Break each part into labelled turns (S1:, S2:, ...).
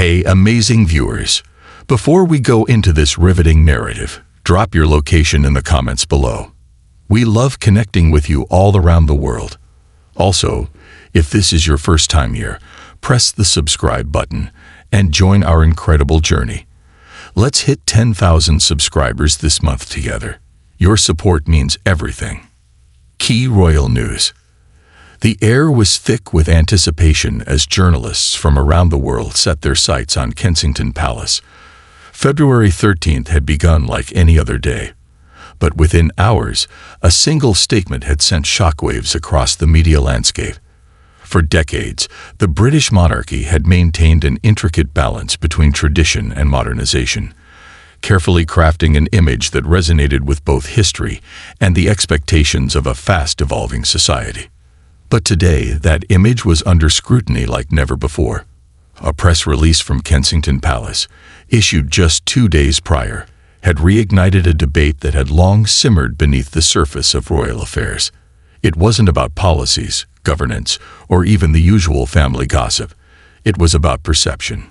S1: Hey, amazing viewers! Before we go into this riveting narrative, drop your location in the comments below. We love connecting with you all around the world. Also, if this is your first time here, press the subscribe button and join our incredible journey. Let's hit 10,000 subscribers this month together. Your support means everything. Key royal news. The air was thick with anticipation as journalists from around the world set their sights on Kensington Palace. February 13th had begun like any other day. But within hours, a single statement had sent shockwaves across the media landscape. For decades, the British monarchy had maintained an intricate balance between tradition and modernization, carefully crafting an image that resonated with both history and the expectations of a fast-evolving society. But today, that image was under scrutiny like never before. A press release from Kensington Palace, issued just 2 days prior, had reignited a debate that had long simmered beneath the surface of royal affairs. It wasn't about policies, governance, or even the usual family gossip. It was about perception.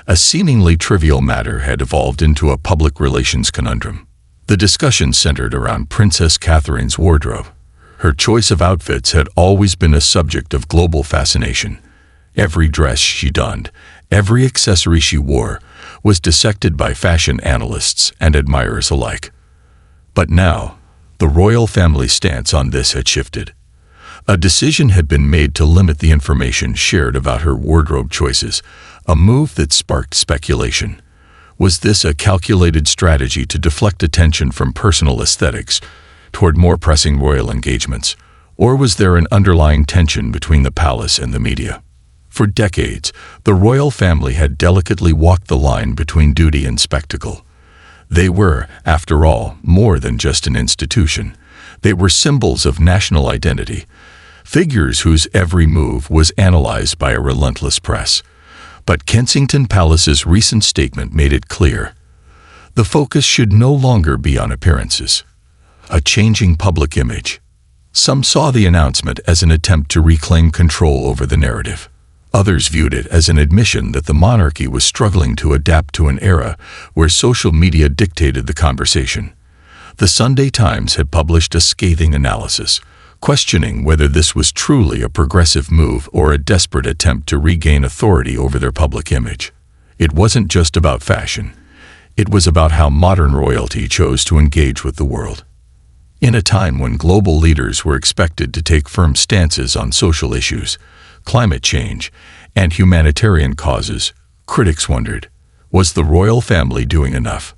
S1: A seemingly trivial matter had evolved into a public relations conundrum. The discussion centered around Princess Catherine's wardrobe. Her choice of outfits had always been a subject of global fascination. Every dress she donned, every accessory she wore, was dissected by fashion analysts and admirers alike. But now, the royal family's stance on this had shifted. A decision had been made to limit the information shared about her wardrobe choices, a move that sparked speculation. Was this a calculated strategy to deflect attention from personal aesthetics toward more pressing royal engagements, or was there an underlying tension between the palace and the media? For decades, the royal family had delicately walked the line between duty and spectacle. They were, after all, more than just an institution. They were symbols of national identity, figures whose every move was analyzed by a relentless press. But Kensington Palace's recent statement made it clear. The focus should no longer be on appearances. A changing public image. Some saw the announcement as an attempt to reclaim control over the narrative. Others viewed it as an admission that the monarchy was struggling to adapt to an era where social media dictated the conversation. The Sunday Times had published a scathing analysis, questioning whether this was truly a progressive move or a desperate attempt to regain authority over their public image. It wasn't just about fashion. It was about how modern royalty chose to engage with the world. In a time when global leaders were expected to take firm stances on social issues, climate change, and humanitarian causes, critics wondered, was the royal family doing enough?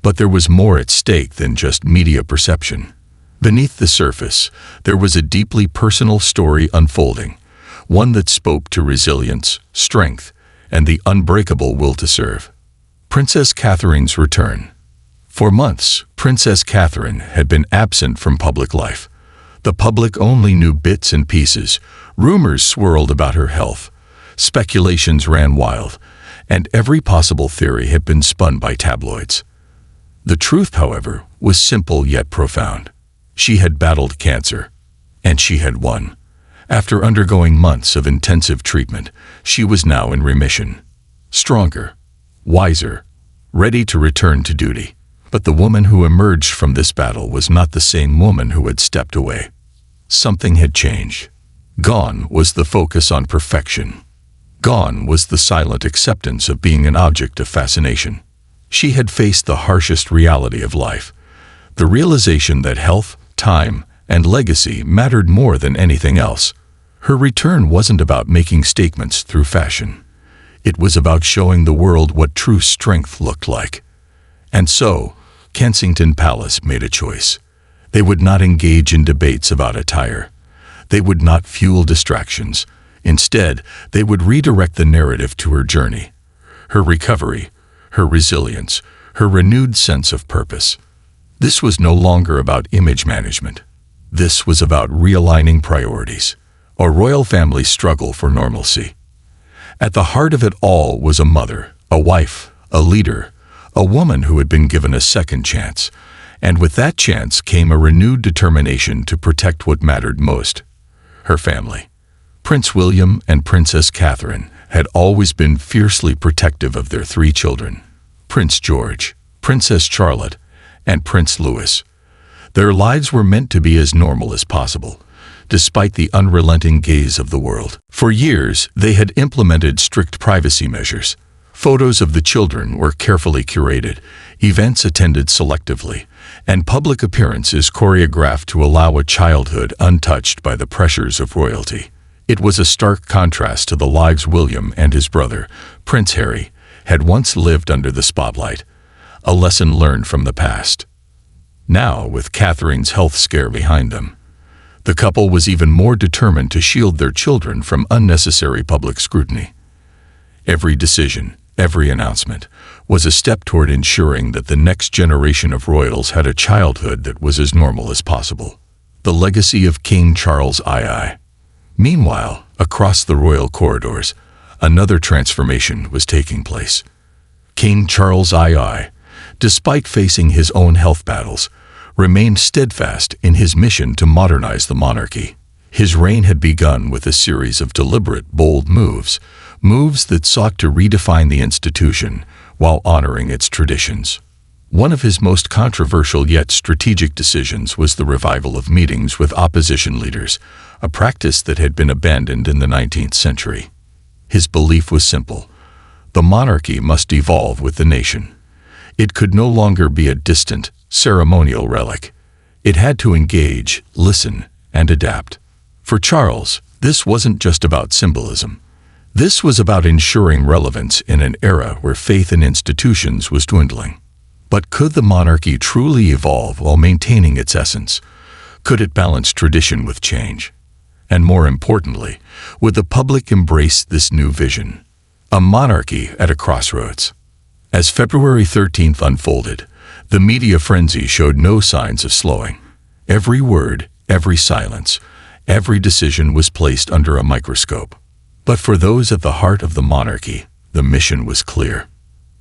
S1: But there was more at stake than just media perception. Beneath the surface, there was a deeply personal story unfolding, one that spoke to resilience, strength, and the unbreakable will to serve. Princess Catherine's return. For months, Princess Catherine had been absent from public life. The public only knew bits and pieces. Rumors swirled about her health. Speculations ran wild, and every possible theory had been spun by tabloids. The truth, however, was simple yet profound. She had battled cancer, and she had won. After undergoing months of intensive treatment, she was now in remission. Stronger, wiser, ready to return to duty. But the woman who emerged from this battle was not the same woman who had stepped away. Something had changed. Gone was the focus on perfection. Gone was the silent acceptance of being an object of fascination. She had faced the harshest reality of life, the realization that health, time, and legacy mattered more than anything else. Her return wasn't about making statements through fashion. It was about showing the world what true strength looked like. And so, Kensington Palace made a choice. They would not engage in debates about attire. They would not fuel distractions. Instead, they would redirect the narrative to her journey, her recovery, her resilience, her renewed sense of purpose. This was no longer about image management. This was about realigning priorities, a royal family's struggle for normalcy. At the heart of it all was a mother, a wife, a leader, a woman who had been given a second chance, and with that chance came a renewed determination to protect what mattered most: her family. Prince William and Princess Catherine, had always been fiercely protective of their three children, Prince George, Princess Charlotte, and Prince Louis. Their lives were meant to be as normal as possible, despite the unrelenting gaze of the world. For years, they had implemented strict privacy measures. Photos of the children were carefully curated, events attended selectively, and public appearances choreographed to allow a childhood untouched by the pressures of royalty. It was a stark contrast to the lives William and his brother, Prince Harry, had once lived under the spotlight, a lesson learned from the past. Now, with Catherine's health scare behind them, the couple was even more determined to shield their children from unnecessary public scrutiny. Every decision, every announcement, was a step toward ensuring that the next generation of royals had a childhood that was as normal as possible. The legacy of King Charles II. Meanwhile, across the royal corridors, another transformation was taking place. King Charles II, despite facing his own health battles, remained steadfast in his mission to modernize the monarchy. His reign had begun with a series of deliberate, bold moves that sought to redefine the institution while honoring its traditions. One of his most controversial yet strategic decisions was the revival of meetings with opposition leaders, a practice that had been abandoned in the 19th century. His belief was simple: the monarchy must evolve with the nation. It could no longer be a distant, ceremonial relic. It had to engage, listen, and adapt. For Charles, this wasn't just about symbolism. This was about ensuring relevance in an era where faith in institutions was dwindling. But could the monarchy truly evolve while maintaining its essence? Could it balance tradition with change? And more importantly, would the public embrace this new vision? A monarchy at a crossroads. As February 13th unfolded, the media frenzy showed no signs of slowing. Every word, every silence, every decision was placed under a microscope. But for those at the heart of the monarchy, the mission was clear.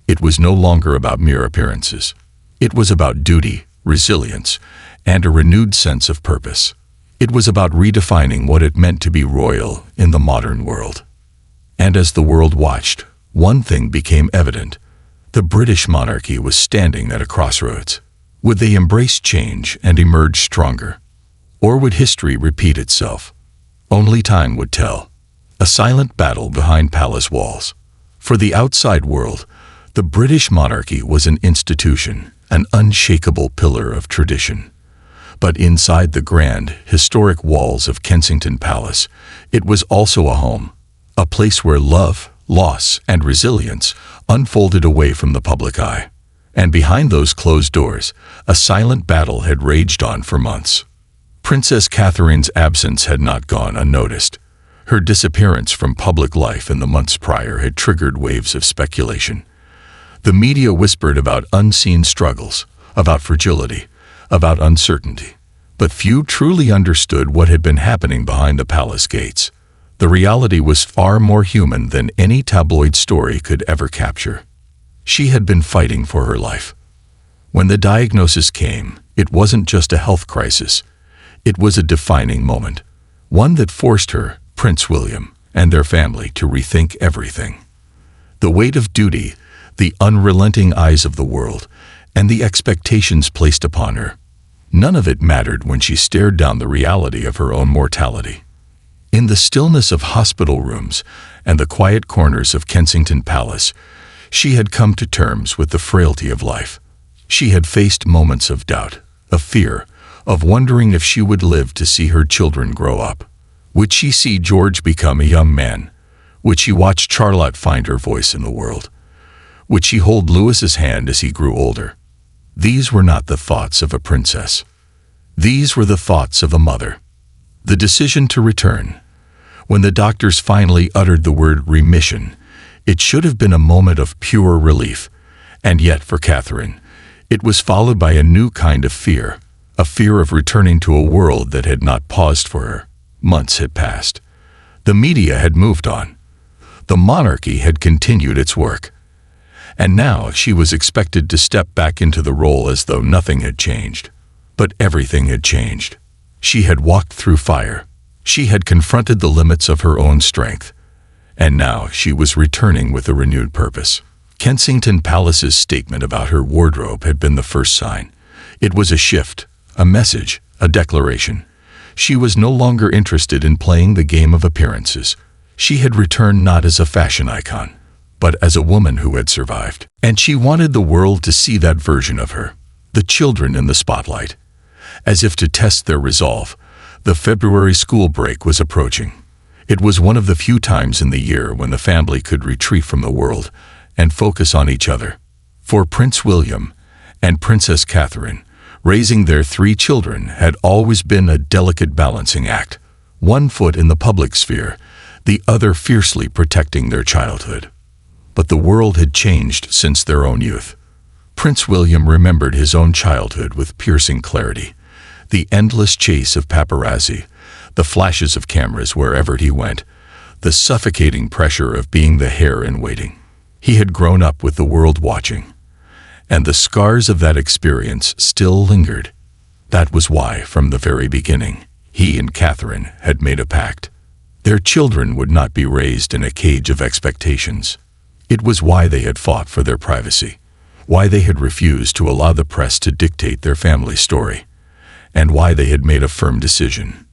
S1: It was no longer about mere appearances. It was about duty, resilience, and a renewed sense of purpose. It was about redefining what it meant to be royal in the modern world. And as the world watched, one thing became evident. The British monarchy was standing at a crossroads. Would they embrace change and emerge stronger? Or would history repeat itself? Only time would tell. A silent battle behind palace walls. For the outside world, the British monarchy was an institution, an unshakable pillar of tradition. But inside the grand, historic walls of Kensington Palace, it was also a home, a place where love, loss, and resilience unfolded away from the public eye. And behind those closed doors, a silent battle had raged on for months. Princess Catherine's absence had not gone unnoticed. Her disappearance from public life in the months prior had triggered waves of speculation. The media whispered about unseen struggles, about fragility, about uncertainty. But few truly understood what had been happening behind the palace gates. The reality was far more human than any tabloid story could ever capture. She had been fighting for her life. When the diagnosis came, it wasn't just a health crisis. It was a defining moment, one that forced her, Prince William, and their family to rethink everything. The weight of duty, the unrelenting eyes of the world, and the expectations placed upon her. None of it mattered when she stared down the reality of her own mortality. In the stillness of hospital rooms and the quiet corners of Kensington Palace, she had come to terms with the frailty of life. She had faced moments of doubt, of fear, of wondering if she would live to see her children grow up. Would she see George become a young man? Would she watch Charlotte find her voice in the world? Would she hold Louis's hand as he grew older? These were not the thoughts of a princess. These were the thoughts of a mother. The decision to return. When the doctors finally uttered the word remission, it should have been a moment of pure relief. And yet, for Catherine, it was followed by a new kind of fear, a fear of returning to a world that had not paused for her. Months had passed. The media had moved on. The monarchy had continued its work. And now she was expected to step back into the role as though nothing had changed. But everything had changed. She had walked through fire. She had confronted the limits of her own strength. And now she was returning with a renewed purpose. Kensington Palace's statement about her wardrobe had been the first sign. It was a shift, a message, a declaration. She was no longer interested in playing the game of appearances. She had returned not as a fashion icon, but as a woman who had survived. And she wanted the world to see that version of her, the children in the spotlight. As if to test their resolve, the February school break was approaching. It was one of the few times in the year when the family could retreat from the world and focus on each other. For Prince William and Princess Catherine, raising their 3 children had always been a delicate balancing act, one foot in the public sphere, the other fiercely protecting their childhood. But the world had changed since their own youth. Prince William remembered his own childhood with piercing clarity. The endless chase of paparazzi, the flashes of cameras wherever he went, the suffocating pressure of being the heir in waiting. He had grown up with the world watching, and the scars of that experience still lingered. That was why, from the very beginning, he and Catherine had made a pact. Their children would not be raised in a cage of expectations. It was why they had fought for their privacy, why they had refused to allow the press to dictate their family story, and why they had made a firm decision.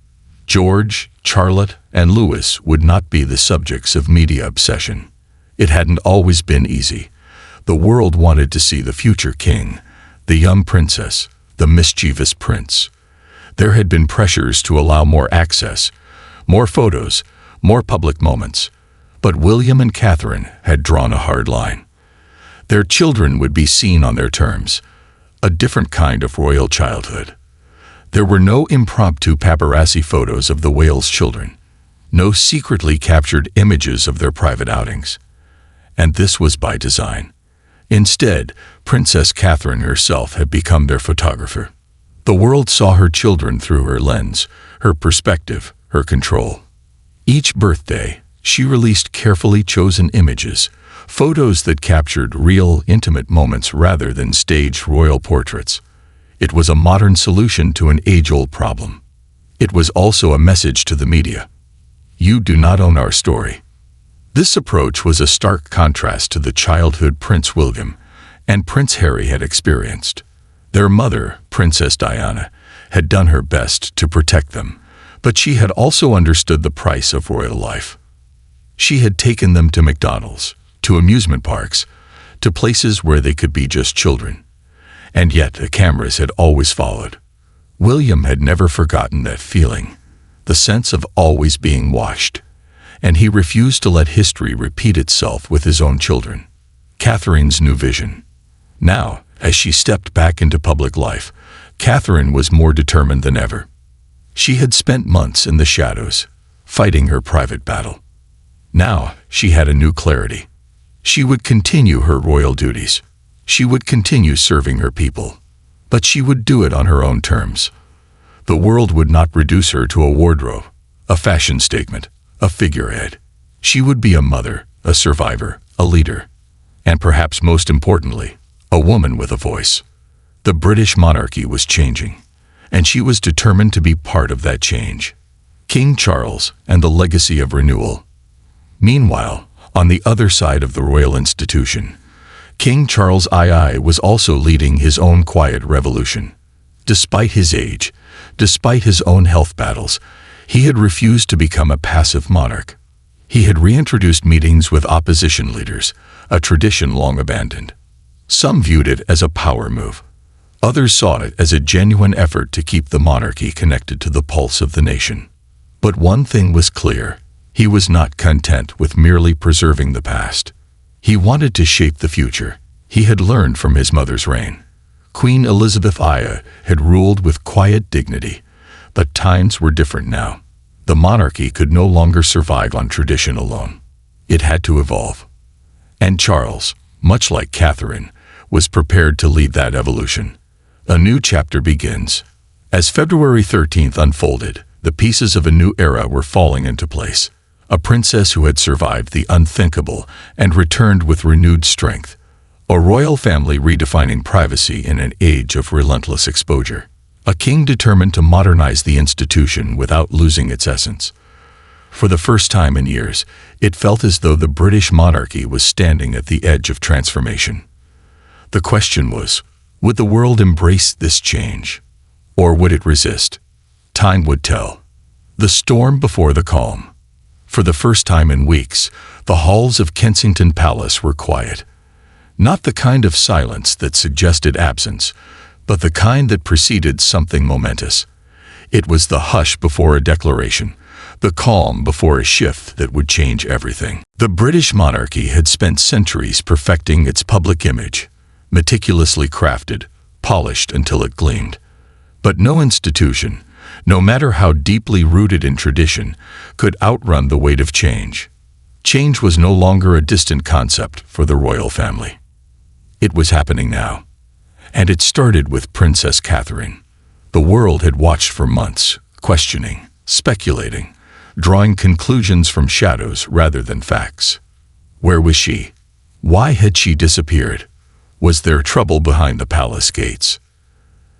S1: George, Charlotte, and Louis would not be the subjects of media obsession. It hadn't always been easy. The world wanted to see the future king, the young princess, the mischievous prince. There had been pressures to allow more access, more photos, more public moments. But William and Catherine had drawn a hard line. Their children would be seen on their terms, a different kind of royal childhood. There were no impromptu paparazzi photos of the Wales children, no secretly captured images of their private outings. And this was by design. Instead, Princess Catherine herself had become their photographer. The world saw her children through her lens, her perspective, her control. Each birthday, she released carefully chosen images, photos that captured real, intimate moments rather than staged royal portraits. It was a modern solution to an age-old problem. It was also a message to the media. You do not own our story. This approach was a stark contrast to the childhood Prince William and Prince Harry had experienced. Their mother, Princess Diana, had done her best to protect them, but she had also understood the price of royal life. She had taken them to McDonald's, to amusement parks, to places where they could be just children. And yet the cameras had always followed. William had never forgotten that feeling, the sense of always being watched, and he refused to let history repeat itself with his own children. Catherine's new vision. Now, as she stepped back into public life, Catherine was more determined than ever. She had spent months in the shadows, fighting her private battle. Now, she had a new clarity. She would continue her royal duties. She would continue serving her people. But she would do it on her own terms. The world would not reduce her to a wardrobe, a fashion statement, a figurehead. She would be a mother, a survivor, a leader, and perhaps most importantly, a woman with a voice. The British monarchy was changing, and she was determined to be part of that change. King Charles and the legacy of renewal. Meanwhile, on the other side of the royal institution, King Charles II was also leading his own quiet revolution. Despite his age, despite his own health battles, he had refused to become a passive monarch. He had reintroduced meetings with opposition leaders, a tradition long abandoned. Some viewed it as a power move. Others saw it as a genuine effort to keep the monarchy connected to the pulse of the nation. But one thing was clear: he was not content with merely preserving the past. He wanted to shape the future. He had learned from his mother's reign. Queen Elizabeth I had ruled with quiet dignity, but times were different now. The monarchy could no longer survive on tradition alone. It had to evolve. And Charles, much like Catherine, was prepared to lead that evolution. A new chapter begins. As February 13th unfolded, the pieces of a new era were falling into place. A princess who had survived the unthinkable and returned with renewed strength. A royal family redefining privacy in an age of relentless exposure. A king determined to modernize the institution without losing its essence. For the first time in years, it felt as though the British monarchy was standing at the edge of transformation. The question was, would the world embrace this change? Or would it resist? Time would tell. The storm before the calm. For the first time in weeks, the halls of Kensington Palace were quiet. Not the kind of silence that suggested absence, but the kind that preceded something momentous. It was the hush before a declaration, the calm before a shift that would change everything. The British monarchy had spent centuries perfecting its public image, meticulously crafted, polished until it gleamed. But no institution, no matter how deeply rooted in tradition, could outrun the weight of change. Change was no longer a distant concept for the royal family. It was happening now. And it started with Princess Catherine. The world had watched for months, questioning, speculating, drawing conclusions from shadows rather than facts. Where was she? Why had she disappeared? Was there trouble behind the palace gates?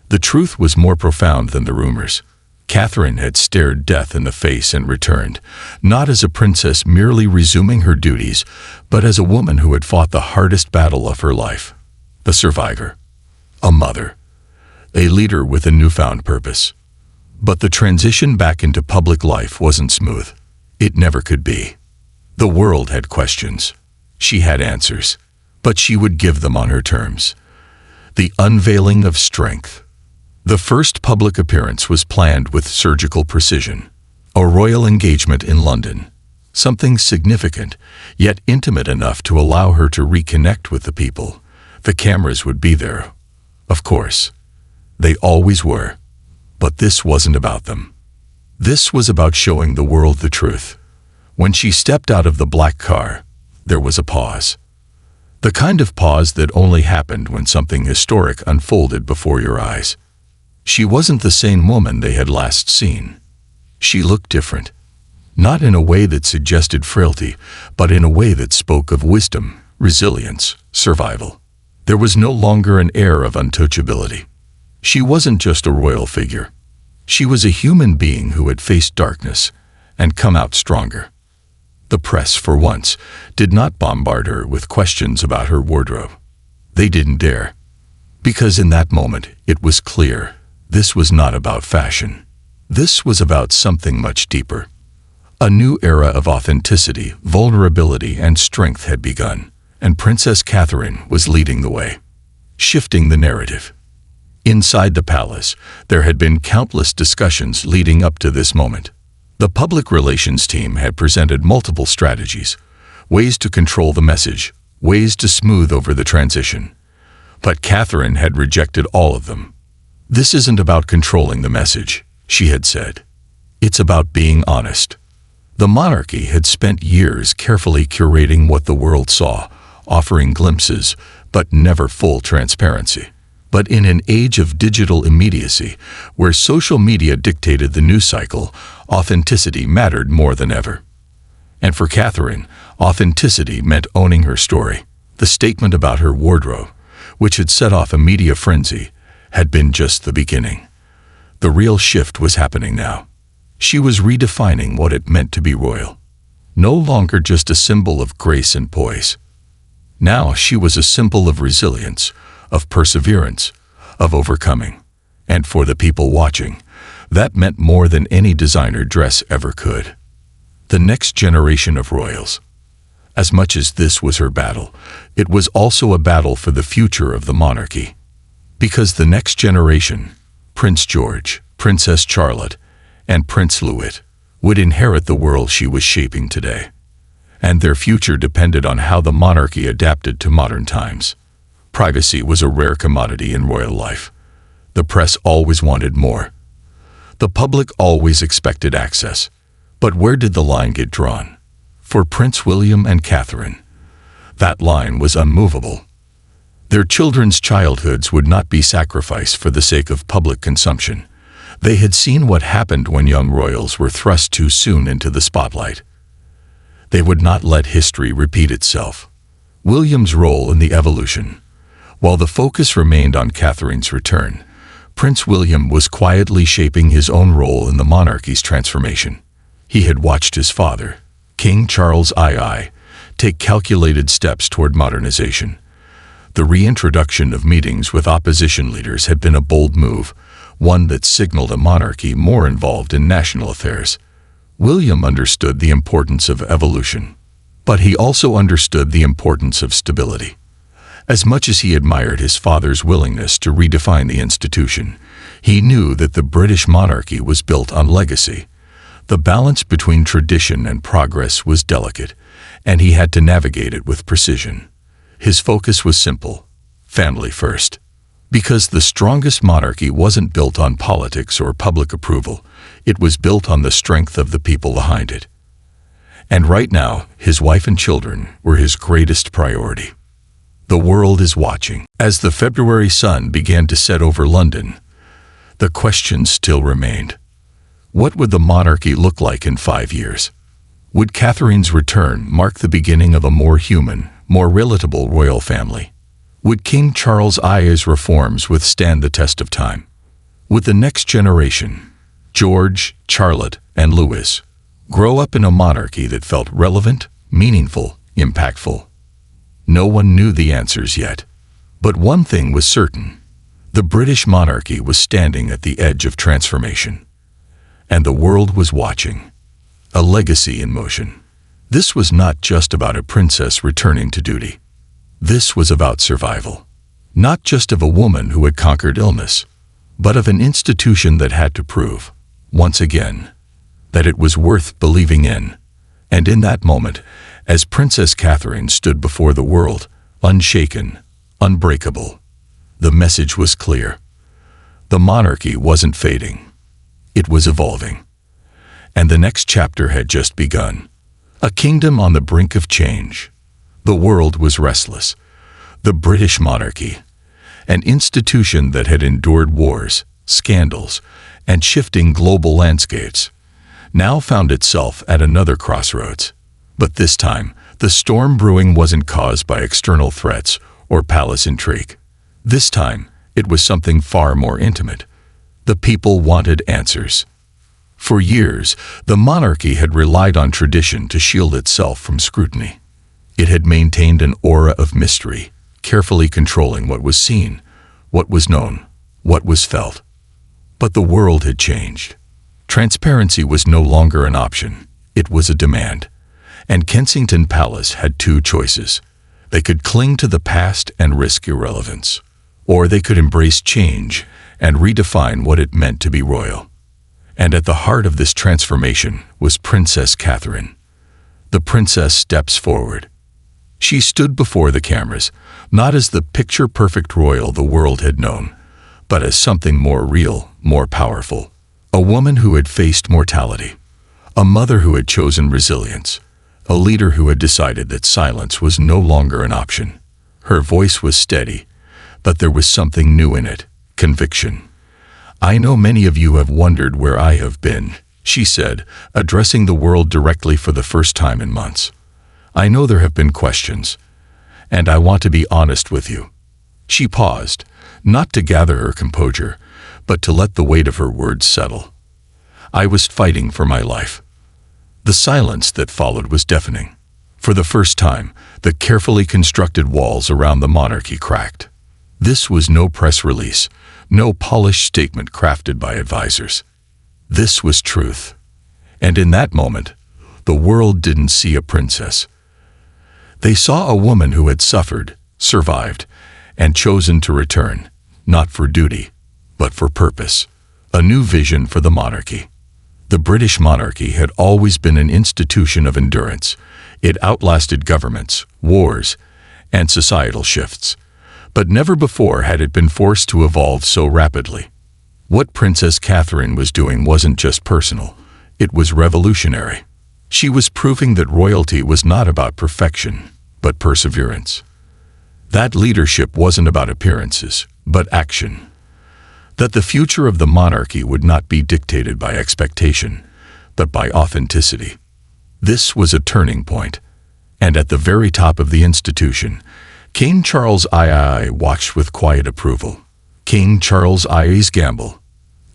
S1: The truth was more profound than the rumors. Catherine had stared death in the face and returned, not as a princess merely resuming her duties, but as a woman who had fought the hardest battle of her life. The survivor. A mother. A leader with a newfound purpose. But the transition back into public life wasn't smooth. It never could be. The world had questions. She had answers. But she would give them on her terms. The unveiling of strength. The first public appearance was planned with surgical precision. A royal engagement in London. Something significant, yet intimate enough to allow her to reconnect with the people. The cameras would be there. Of course. They always were. But this wasn't about them. This was about showing the world the truth. When she stepped out of the black car, there was a pause. The kind of pause that only happened when something historic unfolded before your eyes. She wasn't the same woman they had last seen. She looked different. Not in a way that suggested frailty, but in a way that spoke of wisdom, resilience, survival. There was no longer an air of untouchability. She wasn't just a royal figure. She was a human being who had faced darkness and come out stronger. The press, for once, did not bombard her with questions about her wardrobe. They didn't dare. Because in that moment, it was clear. This was not about fashion. This was about something much deeper. A new era of authenticity, vulnerability, and strength had begun, and Princess Catherine was leading the way, shifting the narrative. Inside the palace, there had been countless discussions leading up to this moment. The public relations team had presented multiple strategies, ways to control the message, ways to smooth over the transition. But Catherine had rejected all of them. "This isn't about controlling the message," she had said. "It's about being honest." The monarchy had spent years carefully curating what the world saw, offering glimpses, but never full transparency. But in an age of digital immediacy, where social media dictated the news cycle, authenticity mattered more than ever. And for Catherine, authenticity meant owning her story. The statement about her wardrobe, which had set off a media frenzy, had been just the beginning. The real shift was happening now. She was redefining what it meant to be royal. No longer just a symbol of grace and poise. Now she was a symbol of resilience, of perseverance, of overcoming. And for the people watching, that meant more than any designer dress ever could. The next generation of royals. As much as this was her battle, it was also a battle for the future of the monarchy. Because the next generation, Prince George, Princess Charlotte, and Prince Louis, would inherit the world she was shaping today. And their future depended on how the monarchy adapted to modern times. Privacy was a rare commodity in royal life. The press always wanted more. The public always expected access. But where did the line get drawn? For Prince William and Catherine, that line was unmovable. Their children's childhoods would not be sacrificed for the sake of public consumption. They had seen what happened when young royals were thrust too soon into the spotlight. They would not let history repeat itself. William's role in the evolution. While the focus remained on Catherine's return, Prince William was quietly shaping his own role in the monarchy's transformation. He had watched his father, King Charles II, take calculated steps toward modernization. The reintroduction of meetings with opposition leaders had been a bold move, one that signaled a monarchy more involved in national affairs. William understood the importance of evolution, but he also understood the importance of stability. As much as he admired his father's willingness to redefine the institution, he knew that the British monarchy was built on legacy. The balance between tradition and progress was delicate, and he had to navigate it with precision. His focus was simple: family first. Because the strongest monarchy wasn't built on politics or public approval, it was built on the strength of the people behind it. And right now, his wife and children were his greatest priority. The world is watching. As the February sun began to set over London, the question still remained. What would the monarchy look like in 5 years? Would Catherine's return mark the beginning of a more human, more relatable royal family? Would King Charles I's reforms withstand the test of time? Would the next generation, George, Charlotte, and Louis, grow up in a monarchy that felt relevant, meaningful, impactful? No one knew the answers yet. But one thing was certain: the British monarchy was standing at the edge of transformation. And the world was watching. A legacy in motion. This was not just about a princess returning to duty. This was about survival. Not just of a woman who had conquered illness, but of an institution that had to prove, once again, that it was worth believing in. And in that moment, as Princess Catherine stood before the world, unshaken, unbreakable, the message was clear. The monarchy wasn't fading. It was evolving. And the next chapter had just begun. A kingdom on the brink of change. The world was restless. The British monarchy, an institution that had endured wars, scandals, and shifting global landscapes, now found itself at another crossroads. But this time, the storm brewing wasn't caused by external threats or palace intrigue. This time, it was something far more intimate. The people wanted answers. For years, the monarchy had relied on tradition to shield itself from scrutiny. It had maintained an aura of mystery, carefully controlling what was seen, what was known, what was felt. But the world had changed. Transparency was no longer an option, it was a demand. And Kensington Palace had two choices. They could cling to the past and risk irrelevance, or they could embrace change and redefine what it meant to be royal. And at the heart of this transformation was Princess Catherine. The princess steps forward. She stood before the cameras, not as the picture-perfect royal the world had known, but as something more real, more powerful. A woman who had faced mortality, a mother who had chosen resilience, a leader who had decided that silence was no longer an option. Her voice was steady, but there was something new in it: conviction. "I know many of you have wondered where I have been," she said, addressing the world directly for the first time in months. "I know there have been questions, and I want to be honest with you." She paused, not to gather her composure, but to let the weight of her words settle. "I was fighting for my life." The silence that followed was deafening. For the first time, the carefully constructed walls around the monarchy cracked. This was no press release, no polished statement crafted by advisors. This was truth. And in that moment, the world didn't see a princess. They saw a woman who had suffered, survived, and chosen to return, not for duty, but for purpose. A new vision for the monarchy. The British monarchy had always been an institution of endurance. It outlasted governments, wars, and societal shifts. But never before had it been forced to evolve so rapidly. What Princess Catherine was doing wasn't just personal, it was revolutionary. She was proving that royalty was not about perfection, but perseverance. That leadership wasn't about appearances, but action. That the future of the monarchy would not be dictated by expectation, but by authenticity. This was a turning point, and at the very top of the institution, King Charles II watched with quiet approval. King Charles II's gamble.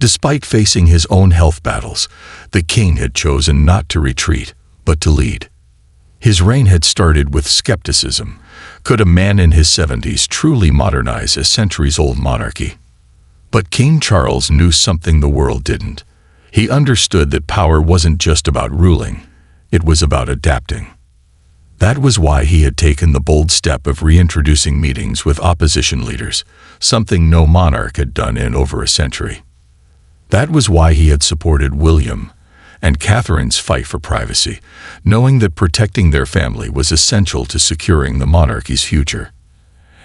S1: Despite facing his own health battles, the king had chosen not to retreat, but to lead. His reign had started with skepticism. Could a man in his 70s truly modernize a centuries-old monarchy? But King Charles knew something the world didn't. He understood that power wasn't just about ruling, it was about adapting. That was why he had taken the bold step of reintroducing meetings with opposition leaders, something no monarch had done in over a century. That was why he had supported William and Catherine's fight for privacy, knowing that protecting their family was essential to securing the monarchy's future.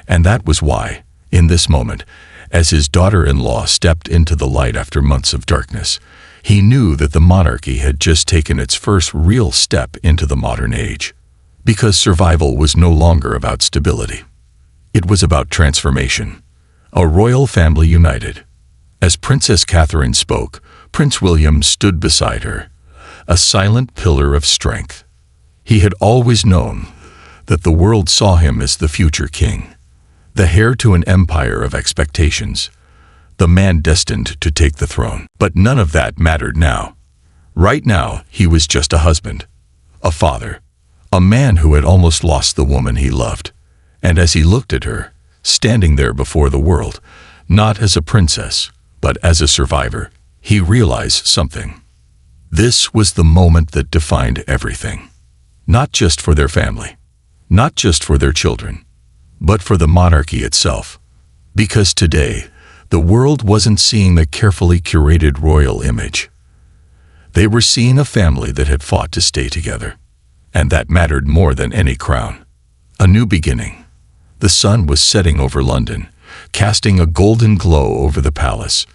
S1: And that was why, in this moment, as his daughter-in-law stepped into the light after months of darkness, he knew that the monarchy had just taken its first real step into the modern age. Because survival was no longer about stability. It was about transformation. A royal family united. As Princess Catherine spoke, Prince William stood beside her, a silent pillar of strength. He had always known that the world saw him as the future king, the heir to an empire of expectations, the man destined to take the throne. But none of that mattered now. Right now, he was just a husband, a father, a man who had almost lost the woman he loved. And as he looked at her, standing there before the world, not as a princess, but as a survivor, he realized something. This was the moment that defined everything. Not just for their family, not just for their children, but for the monarchy itself. Because today, the world wasn't seeing the carefully curated royal image. They were seeing a family that had fought to stay together. And that mattered more than any crown. A new beginning. The sun was setting over London, casting a golden glow over the palace.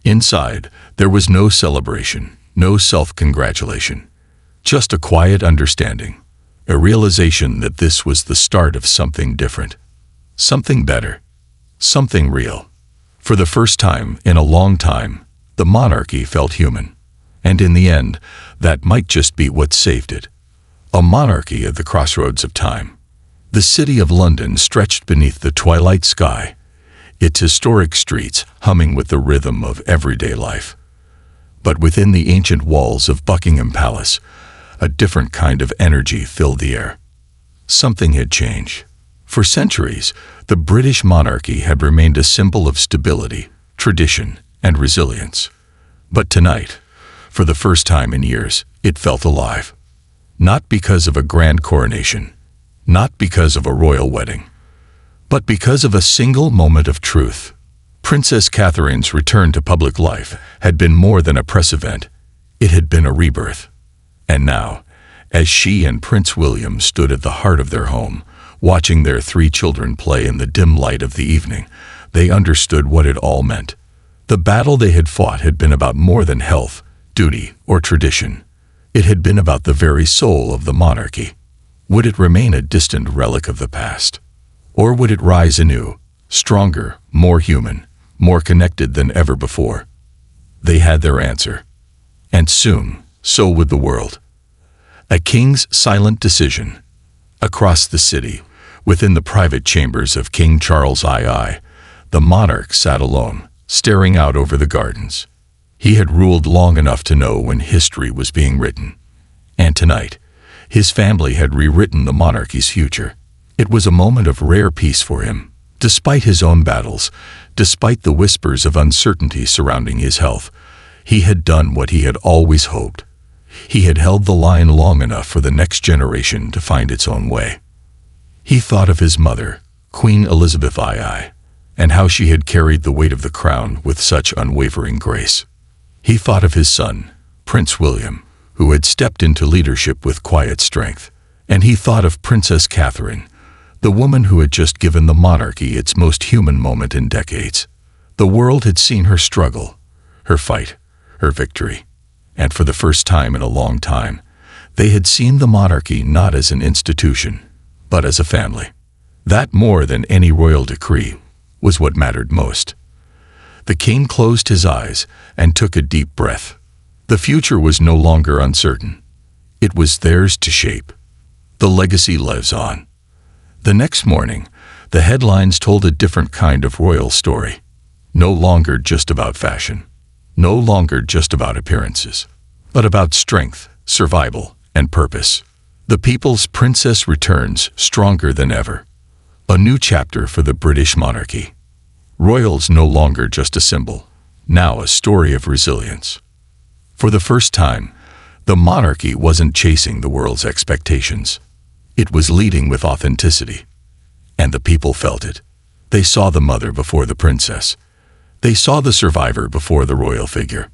S1: Inside, there was no celebration, no self-congratulation. Just a quiet understanding, a realization that this was the start of something different. Something better. Something real. For the first time in a long time, the monarchy felt human. And in the end, that might just be what saved it. A monarchy at the crossroads of time. The city of London stretched beneath the twilight sky, its historic streets humming with the rhythm of everyday life. But within the ancient walls of Buckingham Palace, a different kind of energy filled the air. Something had changed. For centuries, the British monarchy had remained a symbol of stability, tradition, and resilience. But tonight, for the first time in years, it felt alive. Not because of a grand coronation, not because of a royal wedding, but because of a single moment of truth. Princess Catherine's return to public life had been more than a press event. It had been a rebirth. And now, as she and Prince William stood at the heart of their home, watching their 3 children play in the dim light of the evening, they understood what it all meant. The battle they had fought had been about more than health, duty, or tradition. It had been about the very soul of the monarchy. Would it remain a distant relic of the past? Or would it rise anew, stronger, more human, more connected than ever before? They had their answer. And soon, so would the world. A king's silent decision. Across the city, within the private chambers of King Charles II, the monarch sat alone, staring out over the gardens. He had ruled long enough to know when history was being written. And tonight, his family had rewritten the monarchy's future. It was a moment of rare peace for him. Despite his own battles, despite the whispers of uncertainty surrounding his health, he had done what he had always hoped. He had held the line long enough for the next generation to find its own way. He thought of his mother, Queen Elizabeth II, and how she had carried the weight of the crown with such unwavering grace. He thought of his son, Prince William, who had stepped into leadership with quiet strength. And he thought of Princess Catherine, the woman who had just given the monarchy its most human moment in decades. The world had seen her struggle, her fight, her victory. And for the first time in a long time, they had seen the monarchy not as an institution, but as a family. That, more than any royal decree, was what mattered most. The king closed his eyes and took a deep breath. The future was no longer uncertain. It was theirs to shape. The legacy lives on. The next morning, the headlines told a different kind of royal story. No longer just about fashion. no longer just about appearances, but about strength, survival, and purpose. The People's Princess returns stronger than ever. A new chapter for the British monarchy. Royals no longer just a symbol, now a story of resilience. For the first time, the monarchy wasn't chasing the world's expectations. It was leading with authenticity. And the people felt it. They saw the mother before the princess. They saw the survivor before the royal figure.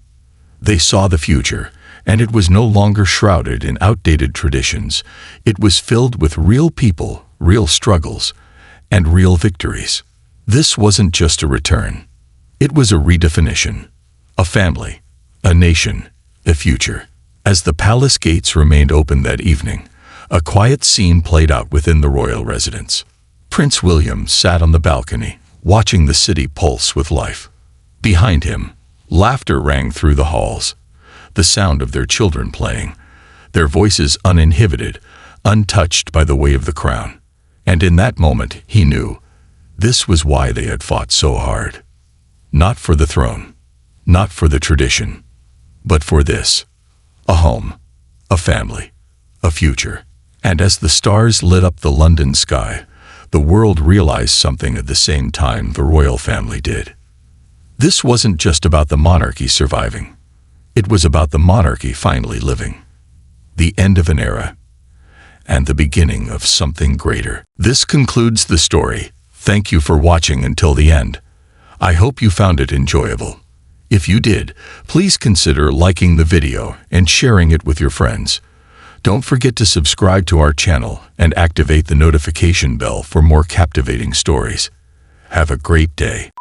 S1: They saw the future, and it was no longer shrouded in outdated traditions. It was filled with real people, real struggles, and real victories. This wasn't just a return. It was a redefinition. A family, a nation, a future. As the palace gates remained open that evening, a quiet scene played out within the royal residence. Prince William sat on the balcony, watching the city pulse with life. Behind him, laughter rang through the halls, the sound of their children playing, their voices uninhibited, untouched by the weight of the crown. And in that moment, he knew this was why they had fought so hard. Not for the throne, not for the tradition, but for this. A home, a family, a future. And as the stars lit up the London sky, the world realized something at the same time the royal family did. This wasn't just about the monarchy surviving. It was about the monarchy finally living. The end of an era, and the beginning of something greater. This concludes the story. Thank you for watching until the end. I hope you found it enjoyable. If you did, please consider liking the video and sharing it with your friends. Don't forget to subscribe to our channel and activate the notification bell for more captivating stories. Have a great day.